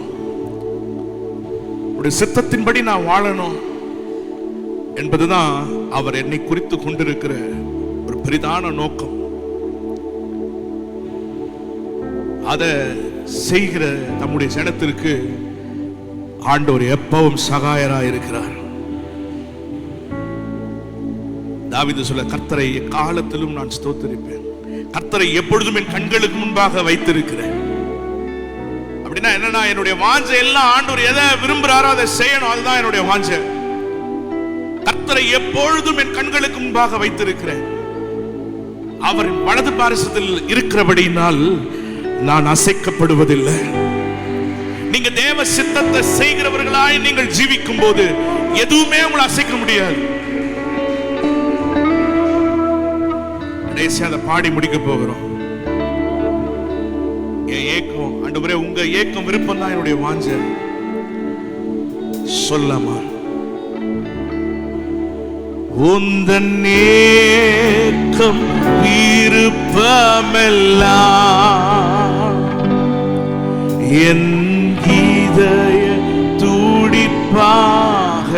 அவருடைய சித்தத்தின்படி நான் வாழணும் என்பதுதான் அவர் என்னை குறித்து கொண்டிருக்கிற ஒரு பெரிதான நோக்கம். அதை செய்கிற நம்முடைய ஜனத்திற்கு ஆண்டவர் எப்பவும் சகாயராய் இருக்கிறார். தாவீது சொல்ல, கர்த்தரை எக்காலத்திலும் நான் ஸ்தோத்திரிப்பேன், கர்த்தரை எப்பொழுதும் என் கண்களுக்கு முன்பாக வைத்திருக்கிறேன். அப்படின்னா என்னன்னா, என்னுடைய வாஞ்சை எல்லாம் ஆண்டவர் எதை விரும்புறாரோ அதை செய்யணும், அதுதான் என்னுடைய வாஞ்சை. கர்த்தரை எப்பொழுதும் என் கண்களுக்கு முன்பாக வைத்திருக்கிறேன். அவரின் வலது பாரிசத்தில் இருக்கிறபடியினால் நான் அசைக்கப்படுவதில்லை. நீங்க தேவ சித்தத்தை செய்கிறவர்களாய் நீங்கள் ஜீவிக்கும் போது எதுவுமே உங்களை அசைக்க முடியாது. அதை பாடி முடிக்க போகிறோம். என் ஏக்கம் ஆண்டவரே, உங்க ஏக்கம் விருப்பம் தான் என்னுடைய வாஞ்சை. சொல்லமா உந்தன் ஏக்கம் விருப்பமெல்லாம் என் இதய துடிப்பாக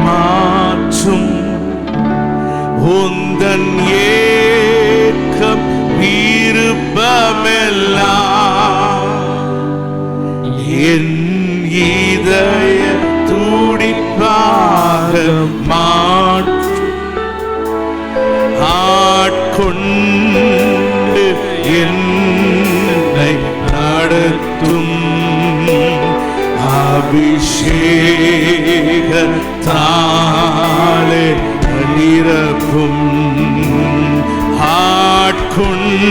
மாற்றும். உந்தன் ஏக்கம் விருப்பமெல்லாம் என் இதய துடிப்பாக மாற்றும். ஆட்கொண்டு என்னை நடத்தும் அபிஷேகத்தாலே நிரப்பும். ஆட்கொண்டு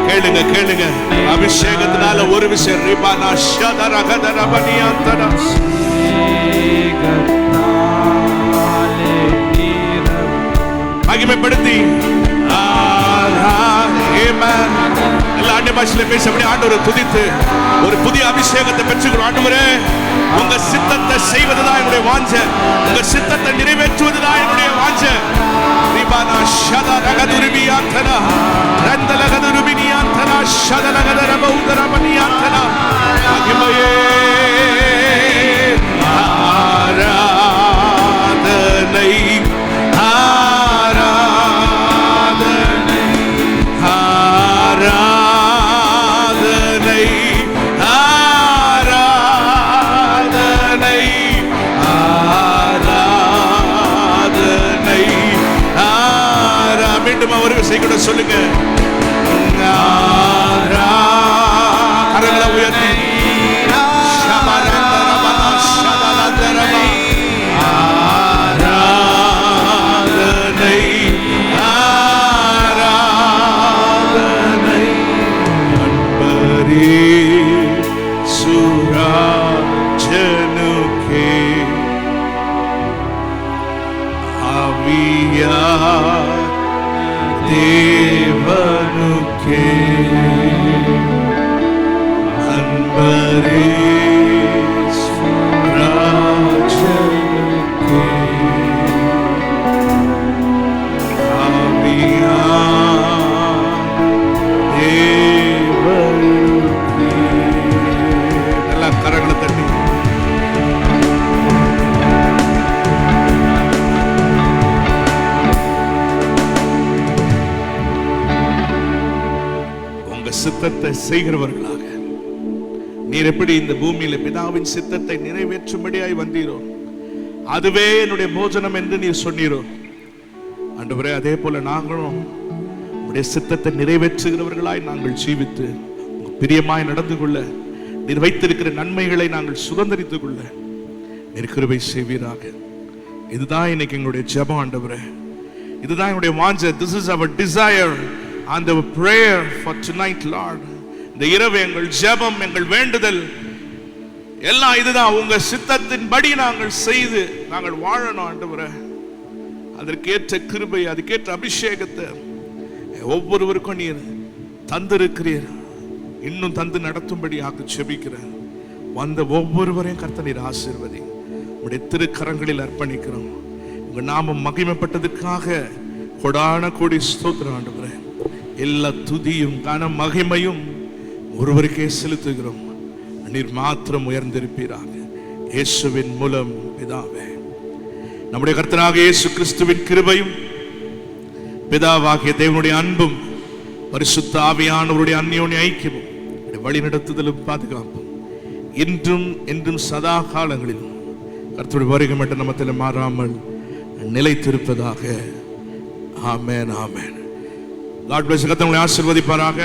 கேளுங்க கேளுங்க, அபிஷேகத்தினால ஒரு விஷயம் ரிபானா ஷதரகதரபனியாந்தரா மகிமைப்படுத்தி எல்லா ஆண்டு பாஷையில பேசப்படி ஆண்டவரை துதித்து ஒரு புதிய அபிஷேகத்தை பெற்றுக்கிறோம். ஆண்டவரே, உங்க சித்தத்தை செய்வதுதான் என்னுடைய வாஞ்சை, உங்க சித்தத்தை நிறைவேற்றுவதுதான் என்னுடைய வாஞ்சை. ரிபானா ஷதரகதுருபியாந்தரா ரந்தலகதுருபினியாந்தரா ஷதரகத ரபனியாத்தனா மகிமையே ஆராதனை ஆராதனை ஆராதனை ஆராதனை ஆராதனை மீண்டும் அவருக்கு செய்ய சொல்லுங்க. கரங்களை உயர்த்தி ஆராதனை ஆராதனை அன்பரே சுராஜனுக்கே ஆவியா தேவனுக்கே அன்பரே சுராஜனுக்கே ஆவியா தேவனுக்கே. நல்லா கரங்களை தட்டி சித்தத்தை செய்கிறவர்களாக நீர் எப்படி இந்த பூமியில பிதாவின் சித்தத்தை நிறைவேற்றும்படியாய் வந்தீரோ அதுவே என்னுடைய போஜனம் என்று நீர் சொன்னீரோ ஆண்டவரே, அதே போல நாங்களும் உடைய சித்தத்தை நிறைவேற்றுகிறவர்களாய் நாங்கள் ஜீவித்து பிரியமாய் நடந்து கொள்ள நீர் வைத்திருக்கிற நன்மைகளை நாங்கள் சுதந்திரித்துக் கொள்ள நீர் கிருபை செய்வீராக. இதுதான் இன்னைக்கு எங்களுடைய ஜெபம் ஆண்டவரே, இதுதான் எங்களுடைய வாஞ்சை. This is our desire and the prayer for tonight, Lord. இந்த இரவு எங்கள் ஜெபம், எங்கள் வேண்டுதல் எல்லாம் இதுதான். உங்க சித்தத்தின்படி நாங்கள் செய்து நாங்கள் வாழணும் ஆண்டவரே. அதற்கேற்ற கிருபை, அதுக்கேற்ற அபிஷேகத்தை ஒவ்வொருவருக்கும் நீர் தந்திருக்கிறீர். இன்னும் தந்து நடத்தும்படியாக ஜெபிக்கிறேன். வந்த ஒவ்வொருவரையும் கர்த்தர் நீர் ஆசீர்வதி. உடைய திருக்கரங்களில் அர்ப்பணிக்கிறோம். உங்க நாமம் மகிமைப்பட்டதற்காக கொடான கோடி ஸ்தோத்திரம் ஆண்டவரே. எல்லா துதியும் கன மகிமையும் ஒருவருக்கே செலுத்துகிறோம். நீர் மாத்திரம் உயர்ந்திருப்பீராக. இயேசுவின் மூலம் பிதாவே. நம்முடைய கர்த்தராகிய இயேசு கிறிஸ்துவின் கிருபையும் பிதாவாகிய தேவனுடைய அன்பும் பரிசுத்த ஆவியானவருடைய அந்யோன்ய ஐக்கியமும் வழிநடத்துதலும் பாதுகாப்பும் இன்றும் என்றும் சதா காலங்களிலும் கர்த்தருடைய வருகை மட்டும் நம்மத்தில் மாறாமல் நிலைத்திருப்பதாக. ஆமென், ஆமென். God bless you. கர்த்தர் உங்களை ஆசீர்வதிப்பாராக.